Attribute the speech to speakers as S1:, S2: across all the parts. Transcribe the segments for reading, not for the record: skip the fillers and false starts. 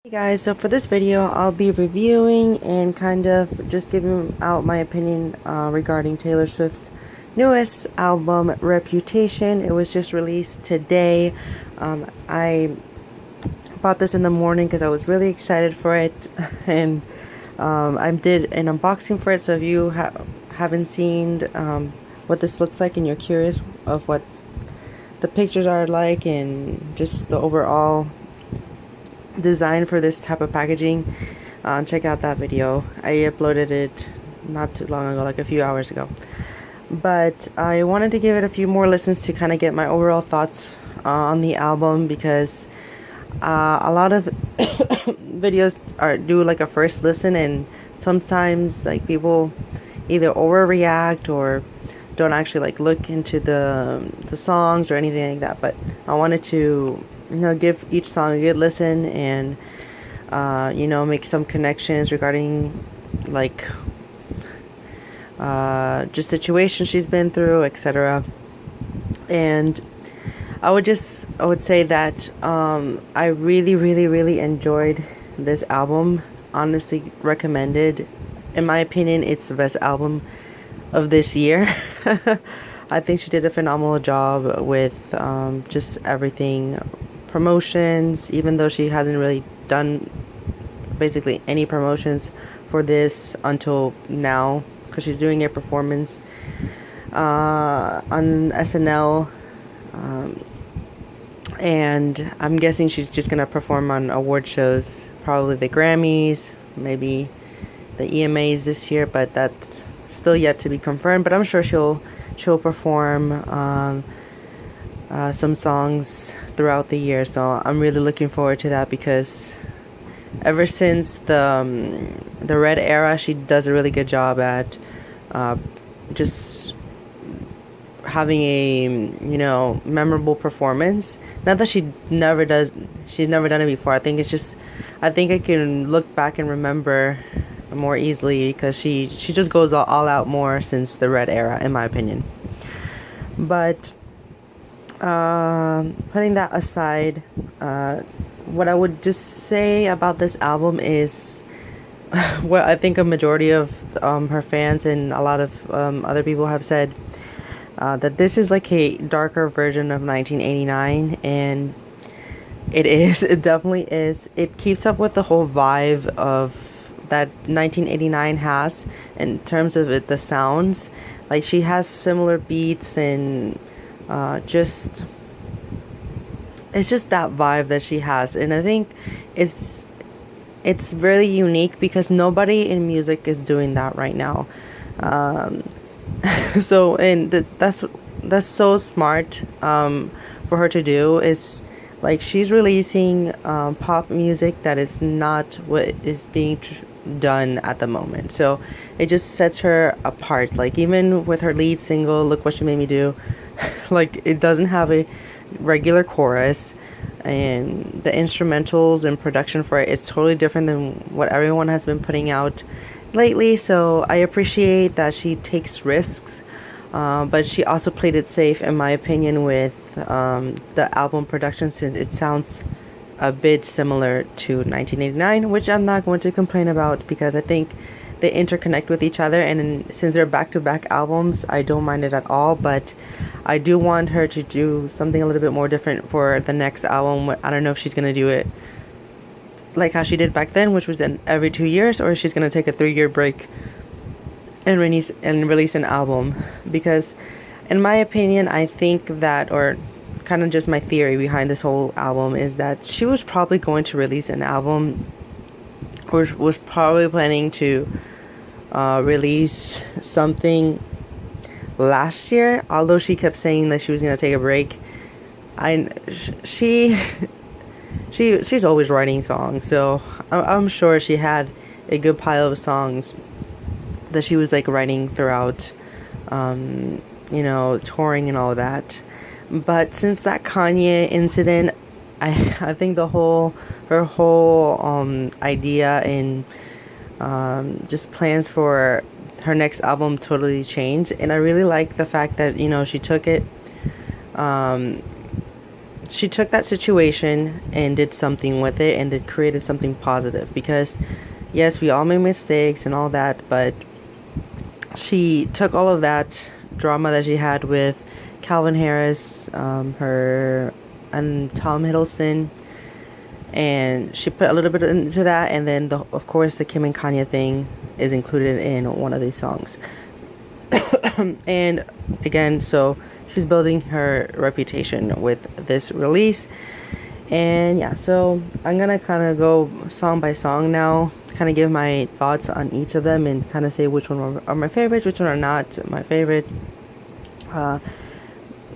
S1: Hey guys, so for this video I'll be reviewing and kind of just giving out my opinion regarding Taylor Swift's newest album, Reputation. It was just released today. I bought this in the morning because I was really excited for it, and I did an unboxing for it, so if you haven't seen what this looks like and you're curious of what the pictures are like and just the overall design for this type of packaging, check out that video. I uploaded it not too long ago, like a few hours ago, but I wanted to give it a few more listens to kind of get my overall thoughts on the album, because a lot of videos do like a first listen, and sometimes like people either overreact or don't actually like look into the songs or anything like that. But I wanted to give each song a good listen and make some connections regarding like just situations she's been through, etc. And I would say that I really enjoyed this album. Honestly recommended. In my opinion, it's the best album of this year. I think she did a phenomenal job with just everything. Promotions, even though she hasn't really done basically any promotions for this until now, because she's doing a performance on SNL, and I'm guessing she's just gonna perform on award shows, probably the Grammys, maybe the EMAs this year, but that's still yet to be confirmed. But I'm sure she'll perform some songs throughout the year, so I'm really looking forward to that, because ever since the Red era, she does a really good job at just having a memorable performance. Not that she's never done it before. I think I can look back and remember more easily, because she just goes all out more since the Red era, in my opinion. But putting that aside, what I would just say about this album is what I think a majority of her fans and a lot of other people have said, that this is like a darker version of 1989, and it definitely is. It keeps up with the whole vibe of that 1989 has in terms of the sounds. Like, she has similar beats and it's just that vibe that she has, and I think it's really unique, because nobody in music is doing that right now. So, and that's so smart for her to do. Is like, she's releasing pop music that is not what is being done at the moment, so it just sets her apart. Like, even with her lead single, Look What You Made Me Do, like, it doesn't have a regular chorus, and the instrumentals and production for it is totally different than what everyone has been putting out lately. So I appreciate that she takes risks, but she also played it safe, in my opinion, with the album production, since it sounds a bit similar to 1989, which I'm not going to complain about, because I think they interconnect with each other, and since they're back-to-back albums, I don't mind it at all. But I do want her to do something a little bit more different for the next album. I don't know if she's going to do it like how she did back then, which was every 2 years, or if she's going to take a 3-year break and release an album. Because in my opinion, I think that, or kind of just my theory behind this whole album, is that she was probably going to release an album, or was probably planning to release something last year, although she kept saying that she was going to take a break. She's always writing songs, so I'm sure she had a good pile of songs that she was like writing throughout touring and all that. But since that Kanye incident, I think her whole idea and just plans for her next album totally changed. And I really like the fact that she took it she took that situation and did something with it, and it created something positive. Because yes, we all make mistakes and all that, but she took all of that drama that she had with Calvin Harris, her and Tom Hiddleston, and she put a little bit into that, and then of course the Kim and Kanye thing is included in one of these songs. And again, so she's building her reputation with this release. And yeah, so I'm gonna kind of go song by song now, kind of give my thoughts on each of them and kind of say which one are my favorites, which one are not my favorite.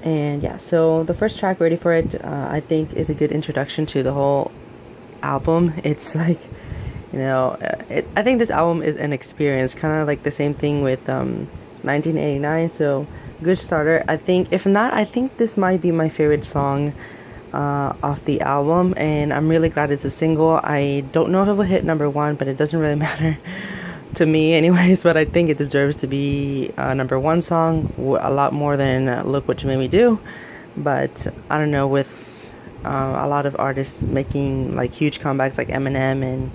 S1: And yeah, so the first track, Ready for It, I think is a good introduction to the whole album. It's like, you know, I think this album is an experience, kind of like the same thing with 1989. So good starter. I think, if not, I think this might be my favorite song off the album, and I'm really glad it's a single. I don't know if it will hit #1, but it doesn't really matter to me anyways, but I think it deserves to be a #1 song, a lot more than Look What You Made Me Do. But I don't know, with a lot of artists making like huge comebacks like Eminem, and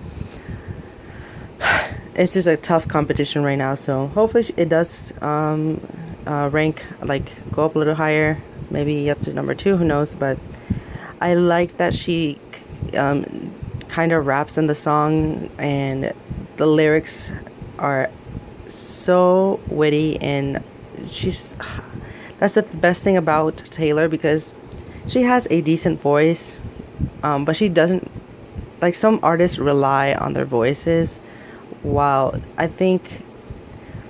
S1: it's just a tough competition right now, so hopefully it does rank, like go up a little higher, maybe up to #2, who knows. But I like that she kind of raps in the song, and the lyrics are so witty, and that's the best thing about Taylor, because she has a decent voice, but she doesn't, like some artists rely on their voices, while I think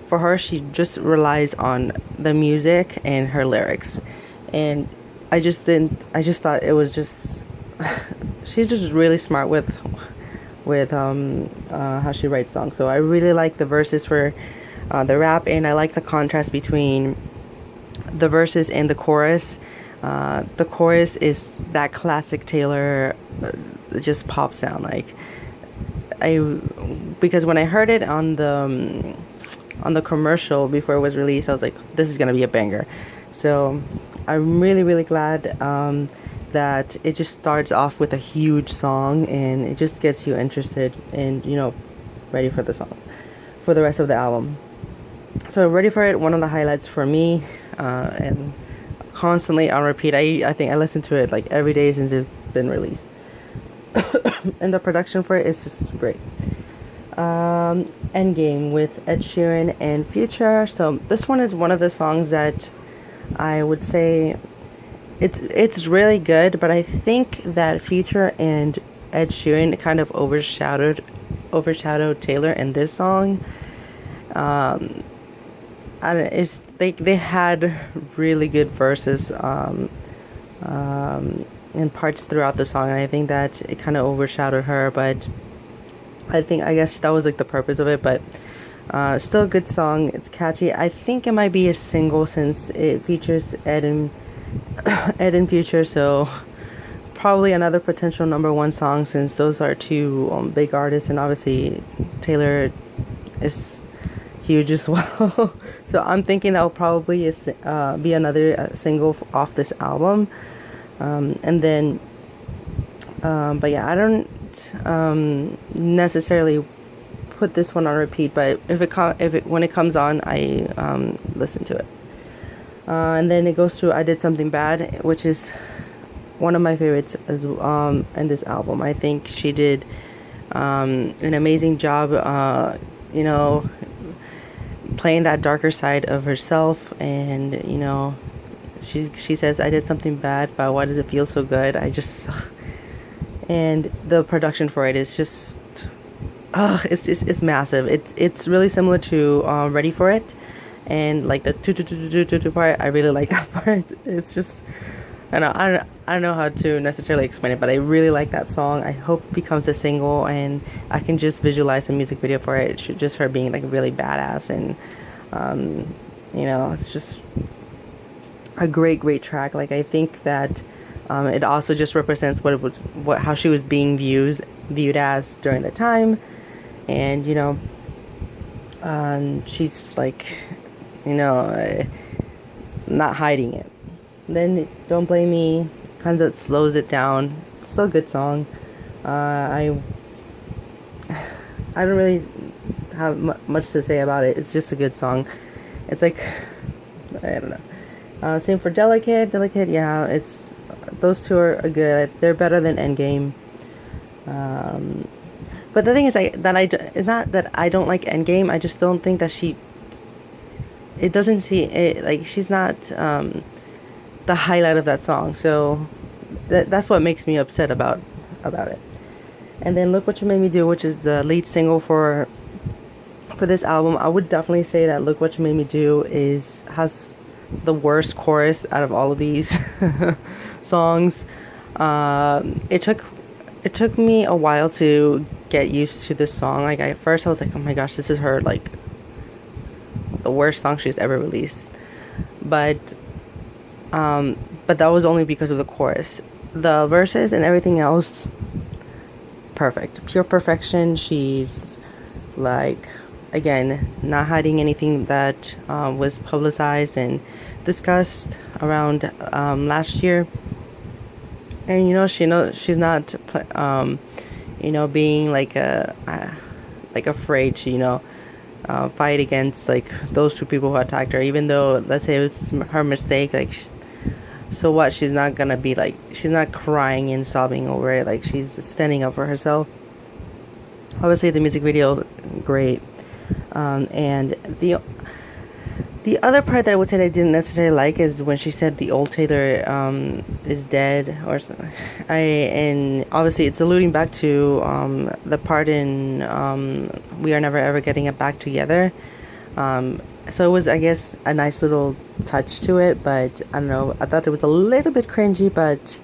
S1: for her, she just relies on the music and her lyrics. And I just thought it was just she's just really smart with how she writes songs. So I really like the verses for the rap, and I like the contrast between the verses and the chorus. The chorus is that classic Taylor just pop sound. Like because when I heard it on the commercial before it was released, I was like, this is gonna be a banger. So I'm really glad that it just starts off with a huge song, and it just gets you interested and, you know, ready for the song, for the rest of the album. So Ready for It, one of the highlights for me, and constantly on repeat. I think I listen to it like every day since it's been released. And the production for it is just great. Endgame with Ed Sheeran and Future. So this one is one of the songs that I would say it's really good, but I think that Future and Ed Sheeran kind of overshadowed Taylor in this song. I don't, it's they had really good verses and parts throughout the song, and I think that it kind of overshadowed her, but I guess that was like the purpose of it. But still a good song. It's catchy. I think it might be a single since it features Ed and Future, so probably another potential #1 song, since those are two big artists, and obviously Taylor is huge as well. So I'm thinking that will probably be another single off this album. And then but yeah, I don't necessarily put this one on repeat, but when it comes on, I listen to it. And then it goes to I Did Something Bad, which is one of my favorites as in this album. I think she did an amazing job, you know, playing that darker side of herself. And you know, she says, I did something bad, but why does it feel so good? And the production for it is just it's massive. It's really similar to Ready for It, and like the two part, I really like that part. It's just, I don't know how to necessarily explain it, but I really like that song. I hope it becomes a single, and I can just visualize a music video for it. Just her being like really badass, and you know, it's just a great track. Like I think that it also just represents how she was being viewed as during the time, and you know, she's like, you know, not hiding it. Then Don't Blame Me kind of slows it down. It's still a good song. I don't really have much to say about it. It's just a good song. It's like, I don't know. Same for Delicate. Delicate, yeah, it's those two are good. They're better than Endgame. But the thing is, it's not that I don't like Endgame. I just don't think that it doesn't see it like she's not the highlight of that song. So that's what makes me upset about it. And then Look What You Made Me Do, which is the lead single for this album. I would definitely say that Look What You Made Me Do has the worst chorus out of all of these songs. It took me a while to get used to this song. Like at first I was like, oh my gosh, this is her like the worst song she's ever released. But that was only because of the chorus. The verses and everything else, perfect, pure perfection. She's like, again, not hiding anything that was publicized and discussed around last year. And she's not being like afraid to fight against like those two people who attacked her, even though let's say it's her mistake. Like, so what? She's not gonna be like, she's not crying and sobbing over it. Like, she's standing up for herself. Obviously the music video, great. And the other part that I would say that I didn't necessarily like is when she said the old Taylor is dead or something. And obviously it's alluding back to the part in We Are Never Ever Getting It Back Together. So it was, I guess, a nice little touch to it, but I don't know, I thought it was a little bit cringy, but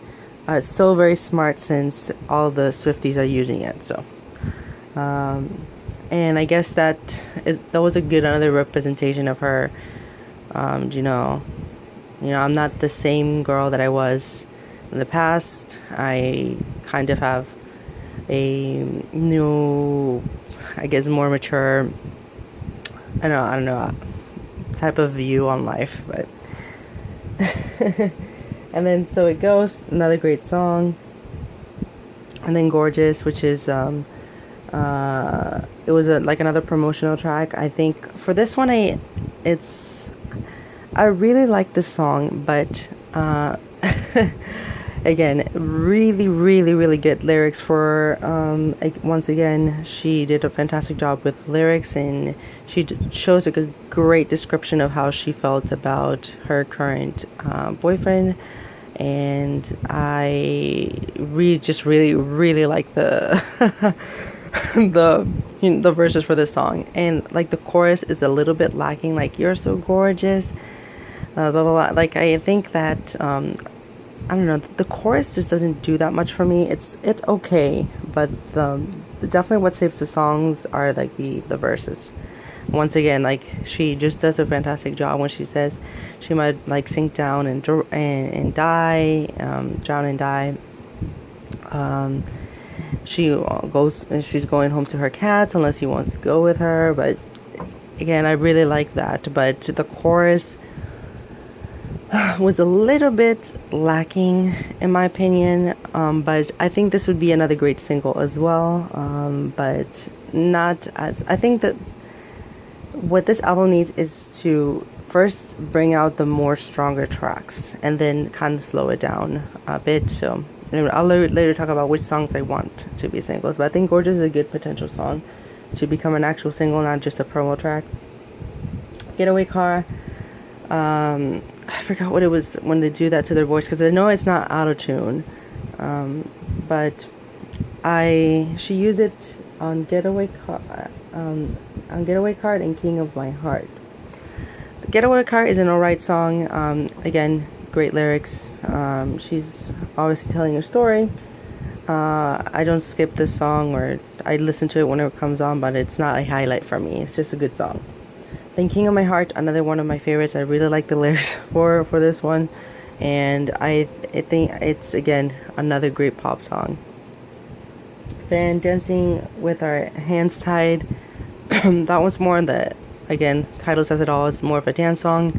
S1: it's still very smart since all the Swifties are using it. So and I guess that was another representation of her. I'm not the same girl that I was in the past. I kind of have a new, I guess, more mature, I don't know, type of view on life. But and then So It Goes, another great song. And then Gorgeous, which is it was like another promotional track. I think for this one, I really like this song, but again, really, really, really good lyrics for once again, she did a fantastic job with lyrics, and she shows a great description of how she felt about her current boyfriend. And I really, really like the the verses for this song. And like the chorus is a little bit lacking, like, you're so gorgeous, blah blah blah. Like, I think that I don't know, the chorus just doesn't do that much for me. It's okay, but definitely what saves the songs are like the verses. Once again, like, she just does a fantastic job when she says she might like sink down and die, drown and die. She's going home to her cats unless he wants to go with her. But again, I really like that. But the chorus was a little bit lacking in my opinion. But I think this would be another great single as well. But not as, I think that what this album needs is to first bring out the more stronger tracks and then kind of slow it down a bit. So anyway, I'll later talk about which songs I want to be singles, but I think Gorgeous is a good potential song to become an actual single, not just a promo track. Getaway Car, I forgot what it was when they do that to their voice, because I know it's not auto-tune, but she used it on Getaway Car, and King of My Heart. The Getaway Car is an alright song. Again, great lyrics. She's obviously telling a story. I don't skip this song, or I listen to it whenever it comes on, but it's not a highlight for me. It's just a good song. Then King of My Heart, another one of my favorites. I really like the lyrics for this one, and I think it's, again, another great pop song. Then Dancing with Our Hands Tied, that one's more the, again, title says it all, it's more of a dance song.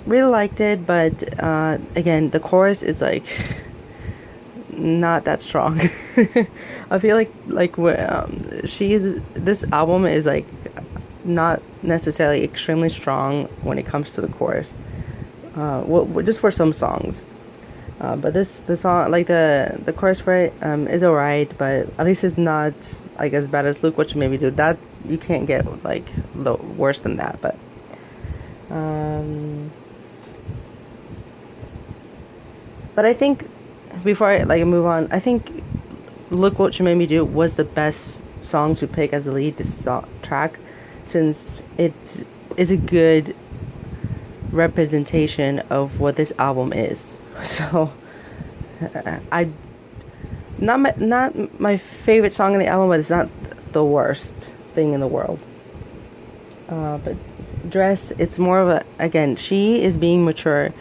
S1: really liked it, but again, the chorus is like not that strong. I feel like this album is like not necessarily extremely strong when it comes to the chorus. Well, just for some songs. But the song, like the chorus for it, is alright, but at least it's not like as bad as Look What You Made Me Do. That you can't get like worse than that. But I think before I like move on, I think Look What You Made Me Do was the best song to pick as the lead track, since it is a good representation of what this album is. So I not my favorite song in the album, but it's not the worst thing in the world. But Dress, it's more of a, again, she is being mature.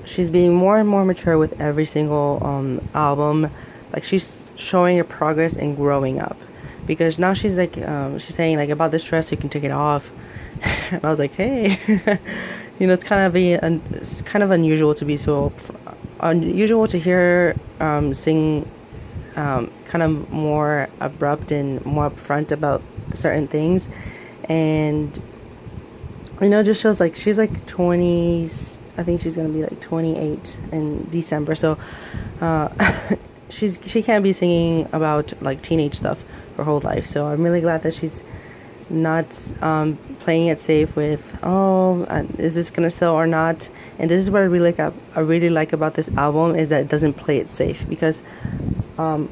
S1: She's being more and more mature with every single album. Like, she's showing her progress and growing up, because now she's like she's saying like, about this dress you can take it off. And I was like, hey. It's kind of unusual to be so unusual to hear sing kind of more abrupt and more upfront about certain things. And just shows like she's like 20s. I think she's gonna be like 28 in December, so she can't be singing about like teenage stuff her whole life. So I'm really glad that she's not playing it safe with, is this gonna sell or not. And this is what I really like about this album, is that it doesn't play it safe, because a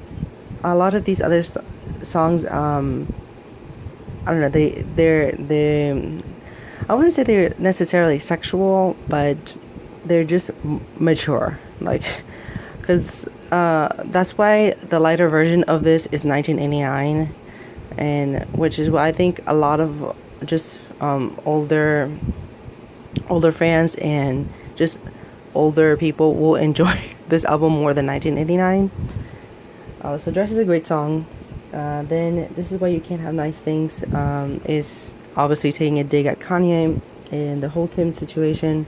S1: lot of these other songs, I don't know, they're I wouldn't say they're necessarily sexual, but they're just mature, like, because that's why the lighter version of this is 1989, and which is why I think a lot of just older fans and just older people will enjoy this album more than 1989. So Dress is a great song. Then This Is Why You Can't Have Nice Things is obviously taking a dig at Kanye and the whole Kim situation.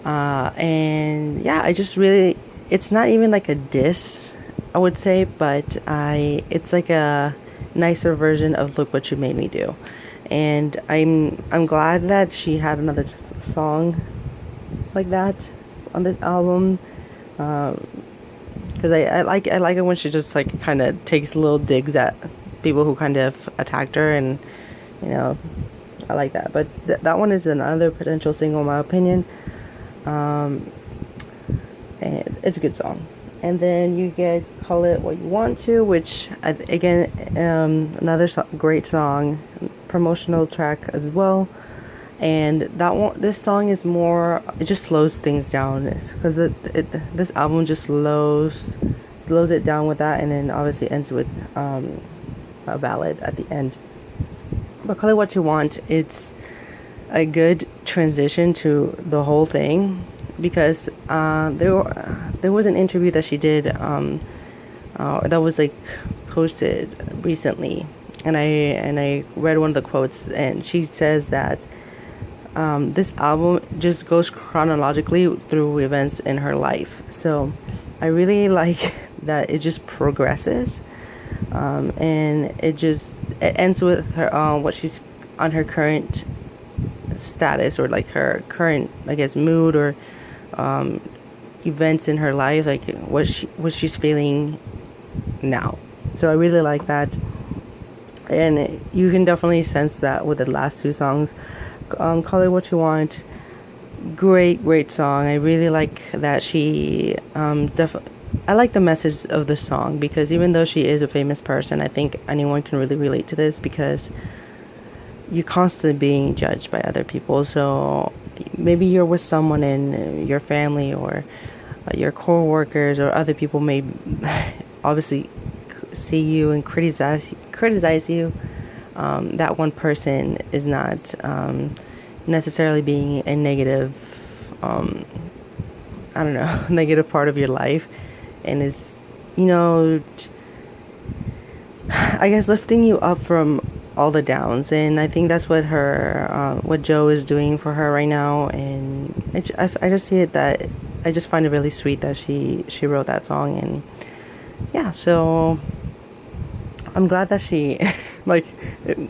S1: And yeah, I just really, it's not even like a diss, I would say, but it's like a nicer version of Look What You Made Me Do. And I'm glad that she had another song like that on this album, because I like it when she just like kind of takes little digs at people who kind of attacked her, and I like that. But that one is another potential single in my opinion. And it's a good song. And then you get Call It What You Want To, which again, another great song, promotional track as well. And this song is more, it just slows things down, because this album just slows it down with that, and then obviously ends with a ballad at the end. But Call It What You Want, it's a good transition to the whole thing, because there was an interview that she did that was like posted recently, and I read one of the quotes, and she says that this album just goes chronologically through events in her life. So I really like that it just progresses, and it ends with her what she's on, her current status, or like her current, I guess, mood, or events in her life, like what she's feeling now. So I really like that, and you can definitely sense that with the last two songs. Call It What You Want, great song. I really like that she I like the message of the song, because even though she is a famous person, I think anyone can really relate to this, because you're constantly being judged by other people. So maybe you're with someone in your family, or your co-workers, or other people may obviously see you and criticize you. That one person is not necessarily being a negative, I don't know, negative part of your life, and is, I guess, lifting you up from all the downs, and I think that's what what Joe is doing for her right now. And I just see it that I just find it really sweet that she wrote that song. And yeah, so I'm glad that she like,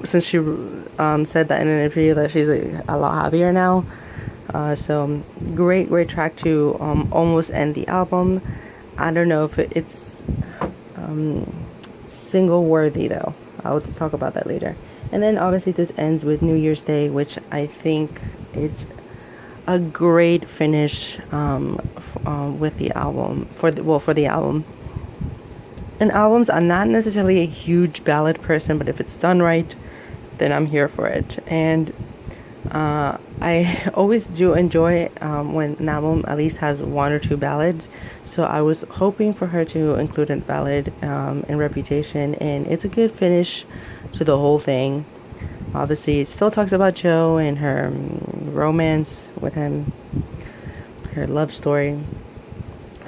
S1: since she said that in an interview that she's a lot happier now. So great track to almost end the album. I don't know if it's single worthy though. I'll talk about that later. And then obviously this ends with New Year's Day, which I think it's a great finish with the album for the album. And albums, I'm not necessarily a huge ballad person, but if it's done right, then I'm here for it. And I always do enjoy when an album at least has one or two ballads. So I was hoping for her to include a ballad in Reputation, and it's a good finish to the whole thing. Obviously, it still talks about Joe and her romance with him, her love story.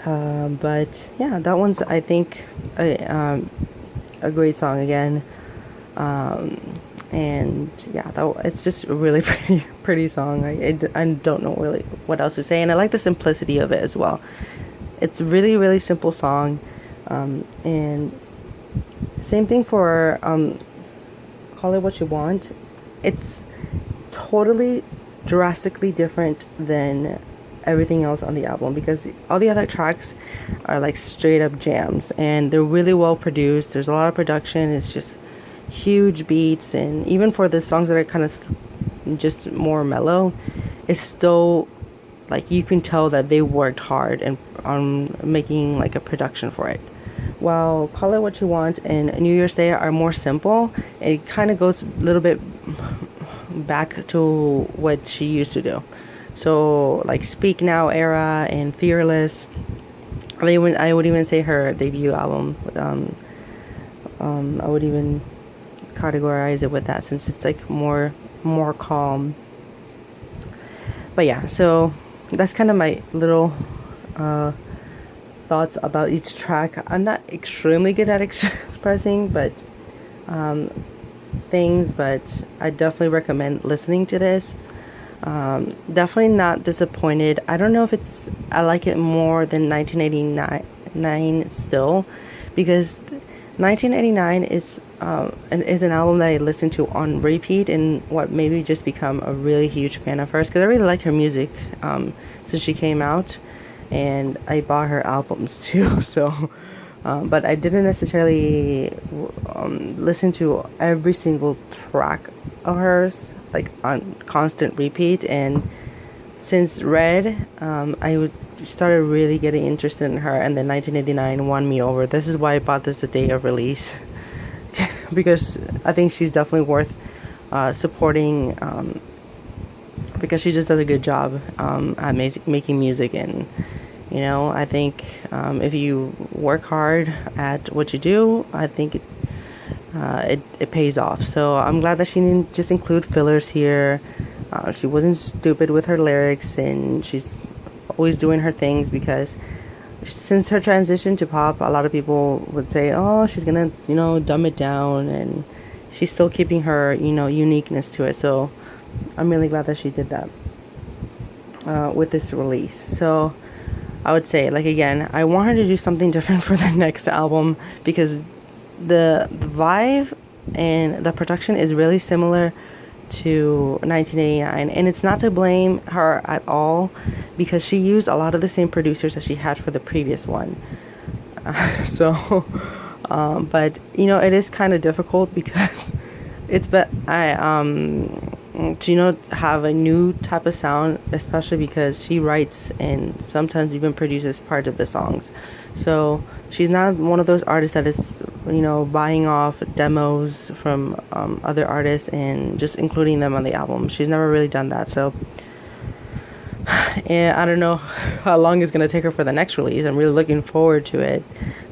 S1: But yeah, that one's, I think, a great song again. And yeah, it's just a really pretty song. I don't know really what else to say, and I like the simplicity of it as well. It's really simple song. And same thing for Call It What You Want. It's totally drastically different than everything else on the album, because all the other tracks are like straight up jams, and they're really well produced. There's a lot of production. It's just huge beats, and even for the songs that are kind of just more mellow, it's still like you can tell that they worked hard and on making like a production for it. While Call It What You Want and New Year's Day are more simple, it kind of goes a little bit back to what she used to do. So like Speak Now era and Fearless, I would even say her debut album. I would even categorize it with that, since it's like more calm. But yeah, so that's kind of my little thoughts about each track. I'm not extremely good at expressing things, but I definitely recommend listening to this. Definitely not disappointed. I don't know if I like it more than 1989 still, because 1989 is an album that I listened to on repeat, and what made me just become a really huge fan of hers, because I really like her music since she came out, and I bought her albums too. So but I didn't necessarily listen to every single track of hers like on constant repeat. And since Red, I started really getting interested in her, and then 1989 won me over. This is why I bought this the day of release, because I think she's definitely worth supporting, because she just does a good job at making music. And you know, I think if you work hard at what you do, I think it pays off. So I'm glad that she didn't just include fillers here. She wasn't stupid with her lyrics, and she's always doing her things, because since her transition to pop, a lot of people would say, oh, she's gonna, dumb it down, and she's still keeping her, uniqueness to it. So I'm really glad that she did that with this release. So I would say, like, again, I want her to do something different for the next album, because the vibe and the production is really similar to 1989, and it's not to blame her at all, because she used a lot of the same producers that she had for the previous one. But it is kind of difficult, because it's to have a new type of sound, especially because she writes and sometimes even produces part of the songs. So she's not one of those artists that is buying off demos from other artists and just including them on the album. She's never really done that. So and I don't know how long it's going to take her for the next release. I'm really looking forward to it.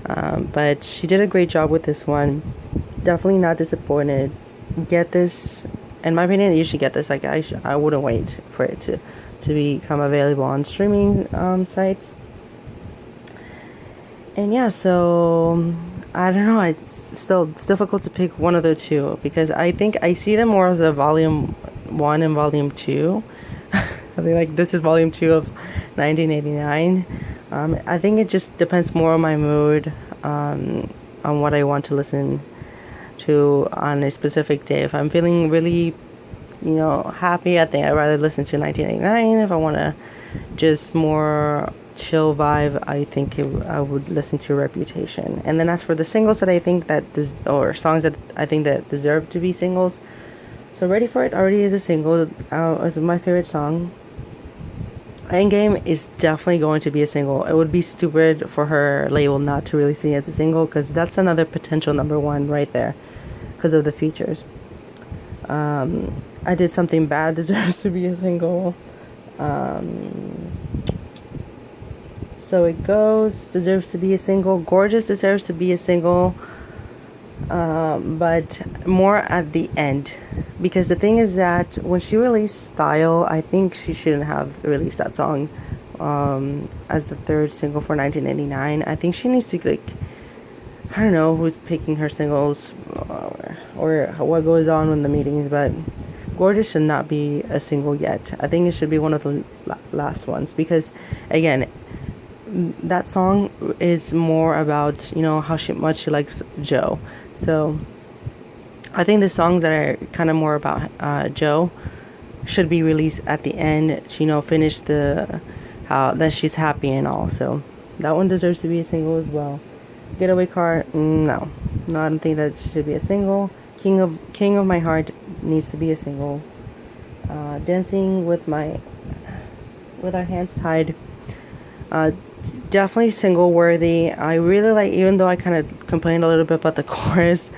S1: But she did a great job with this one. Definitely not disappointed. Get this. In my opinion, you should get this. Like, I wouldn't wait for it to become available on streaming sites. And yeah, so I don't know. still it's difficult to pick one of the two because I think I see them more as a volume 1 and volume 2. I think like this is volume 2 of 1989. I think it just depends more on my mood, on what I want to listen to on a specific day. If I'm feeling really, happy, I think I'd rather listen to 1989. If I want to just more chill vibe, I think I would listen to Reputation. And then as for the singles that I think that or songs that I think that deserve to be singles, so Ready for It already is a single. It's my favorite song. Endgame is definitely going to be a single. It would be stupid for her label not to release it as a single, because that's another potential number 1 right there because of the features. I Did Something Bad deserves to be a single. So It Goes deserves to be a single. Gorgeous deserves to be a single, but more at the end, because the thing is that when she released Style, I think she shouldn't have released that song as the 3rd single for 1989. I think she needs to, I don't know who's picking her singles or what goes on in the meetings, but Gorgeous should not be a single yet. I think it should be one of the last ones, because again, that song is more about how much she likes Joe. So I think the songs that are kind of more about Joe should be released at the end to finish how that she's happy and all. So that one deserves to be a single as well. Getaway Car, no, I don't think that should be a single. King of My Heart needs to be a single. Dancing with Our Hands Tied, definitely single worthy. I really like, even though I kind of complained a little bit about the chorus,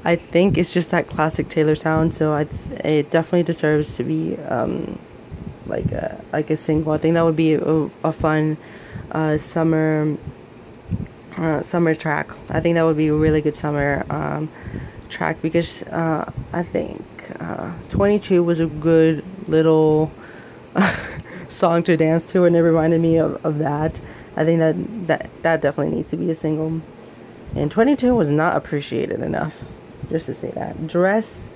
S1: I think it's just that classic Taylor sound, so it definitely deserves to be like a single. I think that would be a fun summer track. I think that would be a really good summer track, because I think 22 was a good little song to dance to, and it reminded me of that. I think that definitely needs to be a single. And 22 was not appreciated enough, just to say that. Dress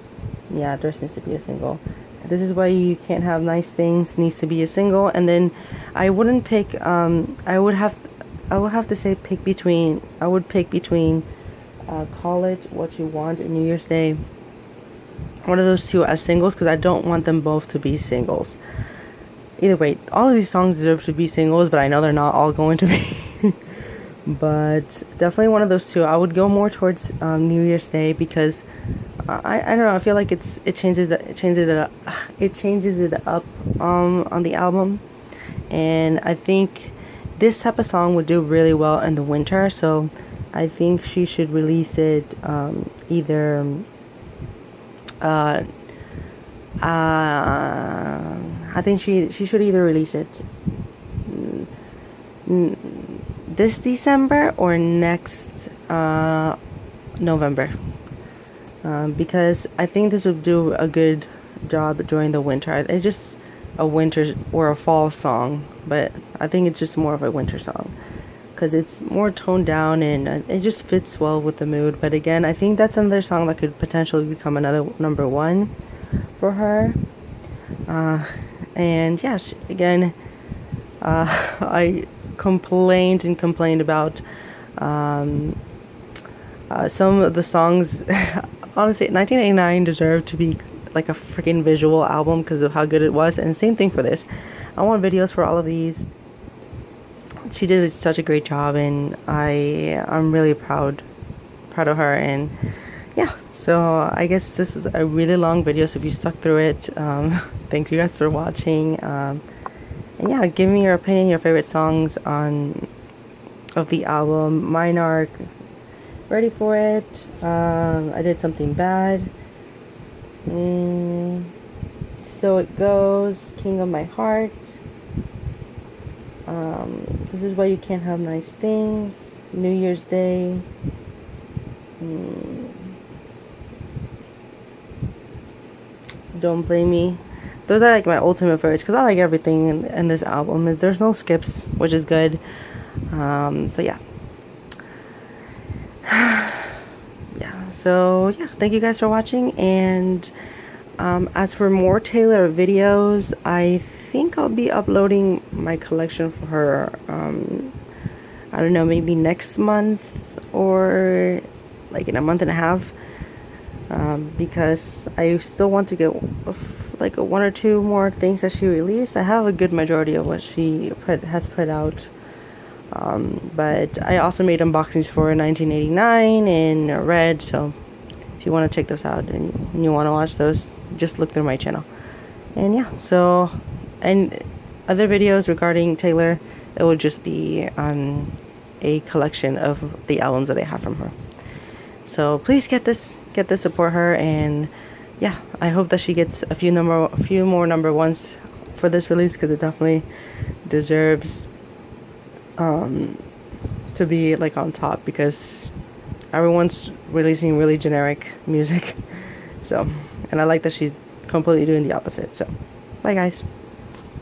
S1: needs to be a single. This Is Why You Can't Have Nice Things needs to be a single. And then I wouldn't pick, I would have to say pick between Call It What You Want and New Year's Day. One of those two as singles, because I don't want them both to be singles. Either way, all of these songs deserve to be singles, but I know they're not all going to be. But definitely one of those two. I would go more towards New Year's Day, because I don't know. I feel like it changes it up on the album, and I think this type of song would do really well in the winter. So I think she should release it either. I think she should either release it this December or next November, because I think this would do a good job during the winter. It's just a winter or a fall song, but I think it's just more of a winter song, because it's more toned down and it just fits well with the mood. But again, I think that's another song that could potentially become another number 1 for her. And yeah, I complained about some of the songs. Honestly, 1989 deserved to be like a freaking visual album because of how good it was, and same thing for this. I want videos for all of these. She did such a great job, and I'm really proud of her. And yeah, so I guess this is a really long video, so if you stuck through it, thank you guys for watching. And yeah, give me your opinion, your favorite songs of the album. Mine are Ready for It, I Did Something Bad, So It Goes, King of My Heart, This Is Why You Can't Have Nice Things, New Year's Day, Don't Blame Me. Those are like my ultimate favorites, because I like everything in this album. There's no skips, which is good. So yeah. Yeah. so yeah, thank you guys for watching. And as for more Taylor videos, I think I'll be uploading my collection for her, I don't know, maybe next month or like in a month and a half, because I still want to get like one or two more things that she released. I have a good majority of what she has put out, but I also made unboxings for 1989 and Red, so if you want to check those out and you want to watch those, just look through my channel. And yeah, so, and other videos regarding Taylor, it will just be on a collection of the albums that I have from her. So please support her, and yeah, I hope that she gets a few more number ones for this release, because it definitely deserves to be like on top, because everyone's releasing really generic music. So, and I like that she's completely doing the opposite. So, bye guys.